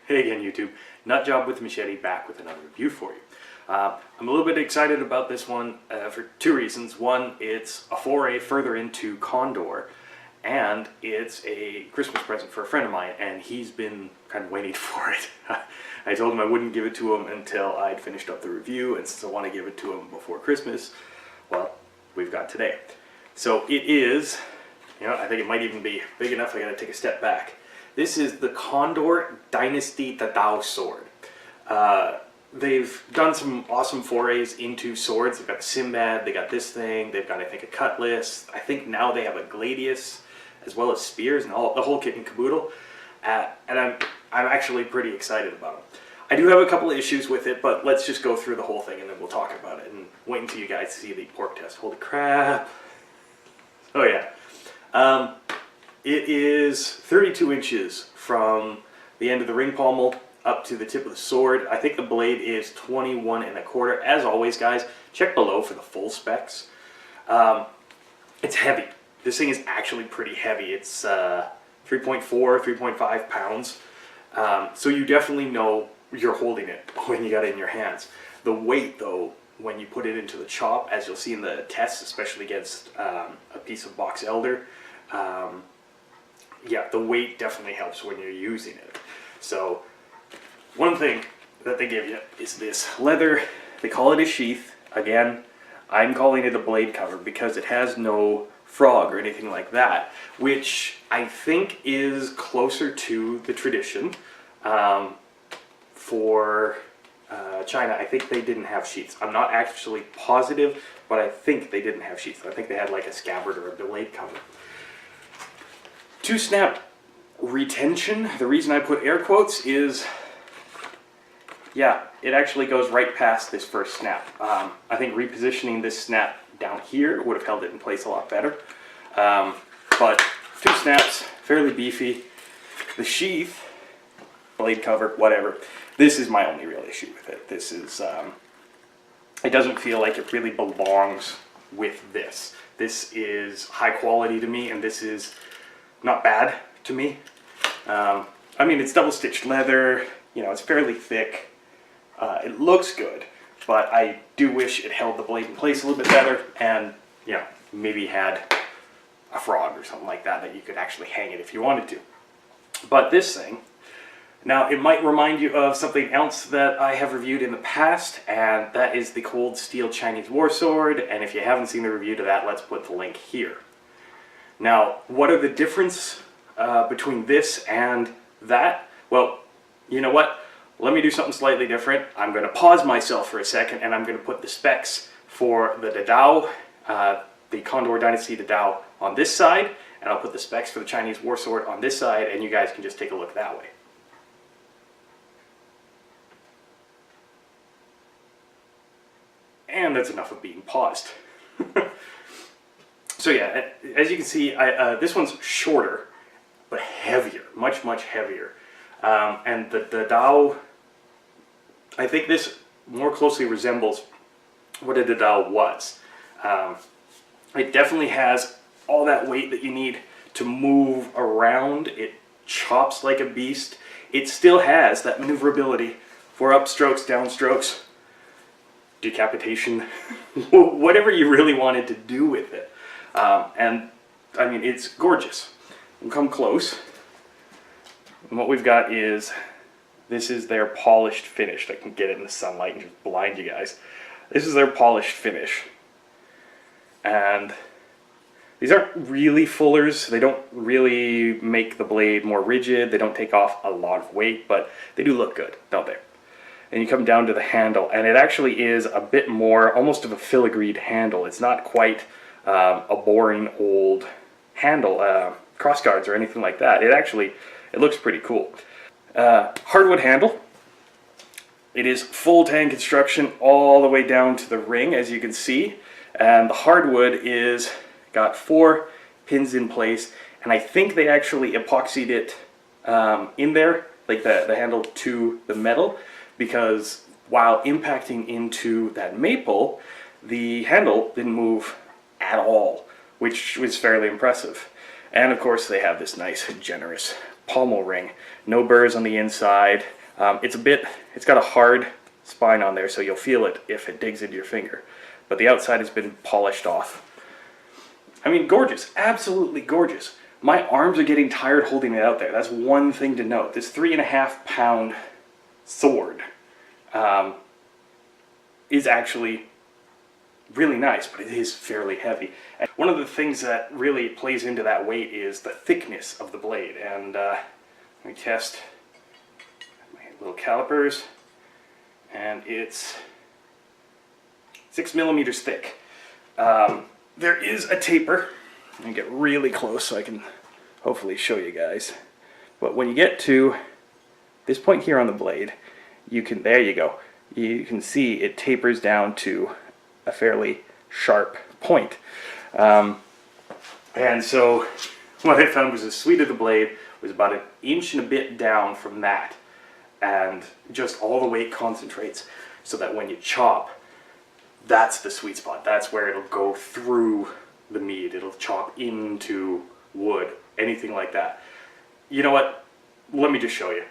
Hey again, YouTube. Nutjob with Machete back with another review for you. I'm a little bit excited about this one for two reasons. One, it's a foray further into Condor, and it's a Christmas present for a friend of mine, and he's been kind of waiting for it. I told him I wouldn't give it to him until I'd finished up the review, and since I want to give it to him before Christmas, well, we've got today. So it is, I think it might even be big enough I gotta take a step back. This is the Condor Dynasty Dadao sword. They've done some awesome forays into swords. They've got the Sinbad, they got this thing, they've got, I think, a Cutlass. I think now they have a Gladius, as well as spears and the whole kit and caboodle. And I'm actually pretty excited about them. I do have a couple of issues with it, but let's just go through the whole thing and then we'll talk about it. And wait until you guys see the pork test. Holy crap. Oh yeah. It is 32 inches from the end of the ring pommel up to the tip of the sword. I think the blade is 21 1/4. As always, guys, check below for the full specs. It's heavy. This thing is actually pretty heavy. It's 3.4, 3.5 pounds. So you definitely know you're holding it when you got it in your hands. The weight, though, when you put it into the chop, as you'll see in the tests, especially against a piece of box elder, yeah, the weight definitely helps when you're using it. So one thing that they give you is this leather. They call it a sheath. Again, I'm calling it a blade cover because it has no frog or anything like that, which I think is closer to the tradition. For China, I think they didn't have sheaths. I'm not actually positive, but I think they didn't have sheaths. I think they had like a scabbard or a blade cover. Two-snap retention, the reason I put air quotes is, yeah, it actually goes right past this first snap. I think repositioning this snap down here would have held it in place a lot better. But two snaps, fairly beefy. The sheath, blade cover, whatever. This is my only real issue with it. This is, it doesn't feel like it really belongs with this. This is high quality to me, and this is not bad to me. I mean, it's double stitched leather, it's fairly thick. It looks good, but I do wish it held the blade in place a little bit better, and maybe had a frog or something like that you could actually hang it if you wanted to. But this thing, now it might remind you of something else that I have reviewed in the past, and that is the Cold Steel Chinese War Sword, and if you haven't seen the review to that, let's put the link here. Now, what are the difference between this and that? Well, you know what? Let me do something slightly different. I'm going to pause myself for a second, and I'm going to put the specs for the Dadao, the Condor Dynasty Dadao, on this side, and I'll put the specs for the Chinese War Sword on this side, and you guys can just take a look that way. And that's enough of being paused. So yeah, as you can see, this one's shorter, but heavier, much, much heavier. And the Dadao, I think this more closely resembles what a Dadao was. It definitely has all that weight that you need to move around. It chops like a beast. It still has that maneuverability for upstrokes, downstrokes, decapitation, whatever you really wanted to do with it. And I mean, it's gorgeous. We'll come close. And what we've got is, this is their polished finish. I can get it in the sunlight and just blind you guys. This is their polished finish. And these aren't really fullers. They don't really make the blade more rigid. They don't take off a lot of weight, but they do look good, don't they? And you come down to the handle, and it actually is a bit more, almost of a filigreed handle. It's not quite a boring old handle, cross guards or anything like that. It looks pretty cool. Hardwood handle. It is full tang construction all the way down to the ring, as you can see. And the hardwood is got 4 pins in place, and I think they actually epoxied it in there, like the handle to the metal, because while impacting into that maple, the handle didn't move at all, which was fairly impressive. And of course they have this nice generous pommel ring. No burrs on the inside. It's got a hard spine on there, so you'll feel it if it digs into your finger. But the outside has been polished off. I mean, gorgeous, absolutely gorgeous. My arms are getting tired holding it out there. That's one thing to note. This 3.5 pound sword is actually really nice, but it is fairly heavy. And one of the things that really plays into that weight is the thickness of the blade. And let me test my little calipers, and it's 6 millimeters thick. There is a taper. I'm going to get really close so I can hopefully show you guys. But when you get to this point here on the blade, there you go. You can see it tapers down to a fairly sharp point. And so what I found was the sweet of the blade was about 1 inch and a bit down from that. And just all the weight concentrates so that when you chop, that's the sweet spot. That's where it'll go through the meat. It'll chop into wood, anything like that. You know what? Let me just show you.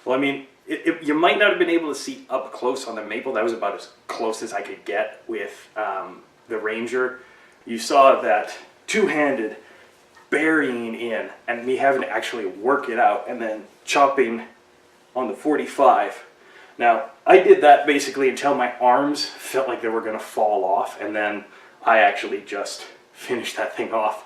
Well, I mean, you might not have been able to see up close on the maple. That was about as close as I could get with the Ranger. You saw that two-handed burying in and me having to actually work it out and then chopping on the 45. Now, I did that basically until my arms felt like they were going to fall off, and then I actually just finished that thing off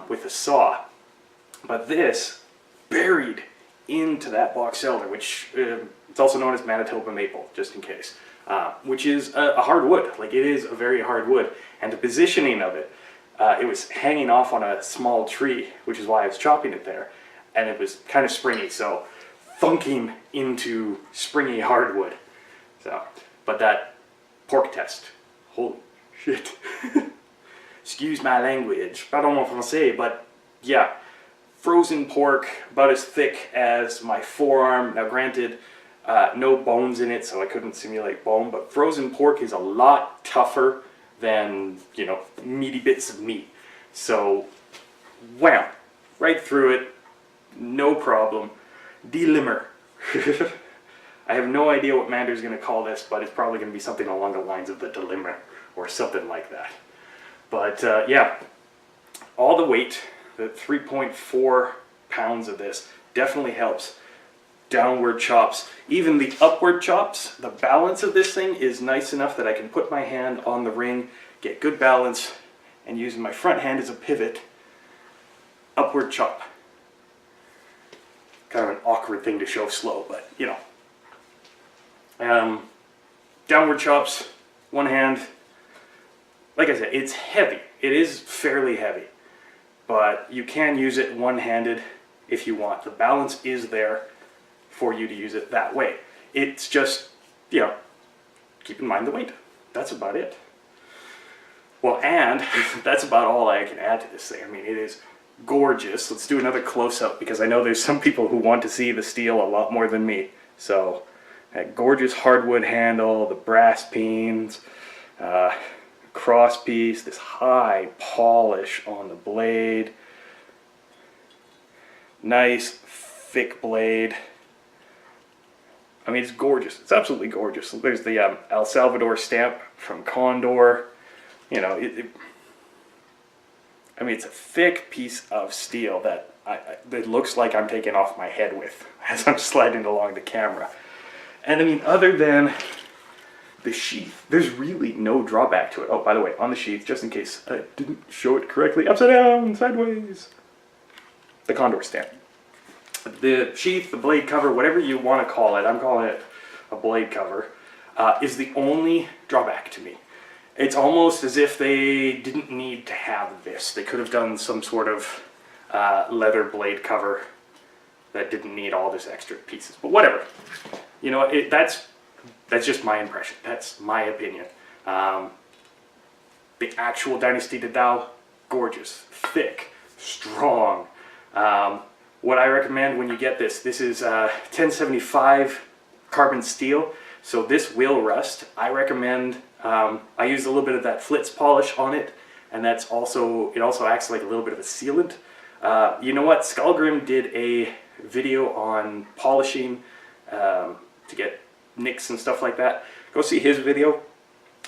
with a saw. But this buried into that box elder, which it's also known as Manitoba maple, just in case, which is a hard wood. Like, it is a very hard wood, and the positioning of it, it was hanging off on a small tree, which is why I was chopping it there, and it was kind of springy, so thunking into springy hardwood. So, but that pork test, holy shit. Excuse my language, pardon mon français, but yeah. Frozen pork, about as thick as my forearm. Now granted, no bones in it, so I couldn't simulate bone, but frozen pork is a lot tougher than, you know, meaty bits of meat. So, wham, right through it, no problem. Delimmer. I have no idea what Mander's going to call this, but it's probably going to be something along the lines of the delimmer, or something like that. But yeah, all the weight, the 3.4 pounds of this definitely helps. Downward chops, even the upward chops, the balance of this thing is nice enough that I can put my hand on the ring, get good balance, and using my front hand as a pivot, upward chop. Kind of an awkward thing to show slow, but you know. Downward chops, one hand. Like I said, it's heavy. It is fairly heavy. But you can use it one-handed if you want. The balance is there for you to use it that way. It's just, you know, keep in mind the weight. That's about it. Well, and that's about all I can add to this thing. I mean, it is gorgeous. Let's do another close-up, because I know there's some people who want to see the steel a lot more than me. So, that gorgeous hardwood handle, the brass pins, cross piece, this high polish on the blade, nice thick blade. I mean, it's gorgeous. It's absolutely gorgeous. There's the El Salvador stamp from Condor. You know, I mean, it's a thick piece of steel that it looks like I'm taking off my head with as I'm sliding along the camera. And I mean, other than the sheath, there's really no drawback to it. Oh, by the way, on the sheath, just in case I didn't show it correctly, upside down, sideways, the Condor stamp. The sheath, the blade cover, whatever you want to call it, I'm calling it a blade cover, is the only drawback to me. It's almost as if they didn't need to have this. They could have done some sort of leather blade cover that didn't need all this extra pieces. But whatever. You know, that's just my impression. That's my opinion. The actual Dynasty Dadao, gorgeous, thick, strong. What I recommend when you get this is 1075 carbon steel. So this will rust. I recommend, I used a little bit of that Flitz polish on it, and it also acts like a little bit of a sealant. You know what, Skullgrim did a video on polishing to get nicks and stuff like that. Go see his video.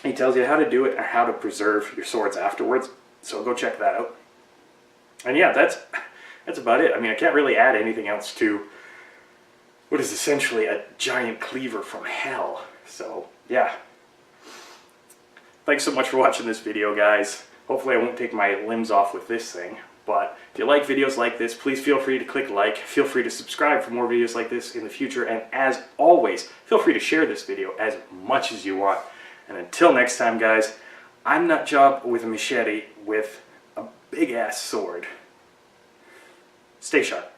He tells you how to do it and how to preserve your swords afterwards. So go check that out. And yeah, that's about it. I mean, I can't really add anything else to what is essentially a giant cleaver from hell. So yeah. Thanks so much for watching this video, guys. Hopefully I won't take my limbs off with this thing. But if you like videos like this, please feel free to click like. Feel free to subscribe for more videos like this in the future. And as always, feel free to share this video as much as you want. And until next time, guys, I'm Nutjob with a machete with a big-ass sword. Stay sharp.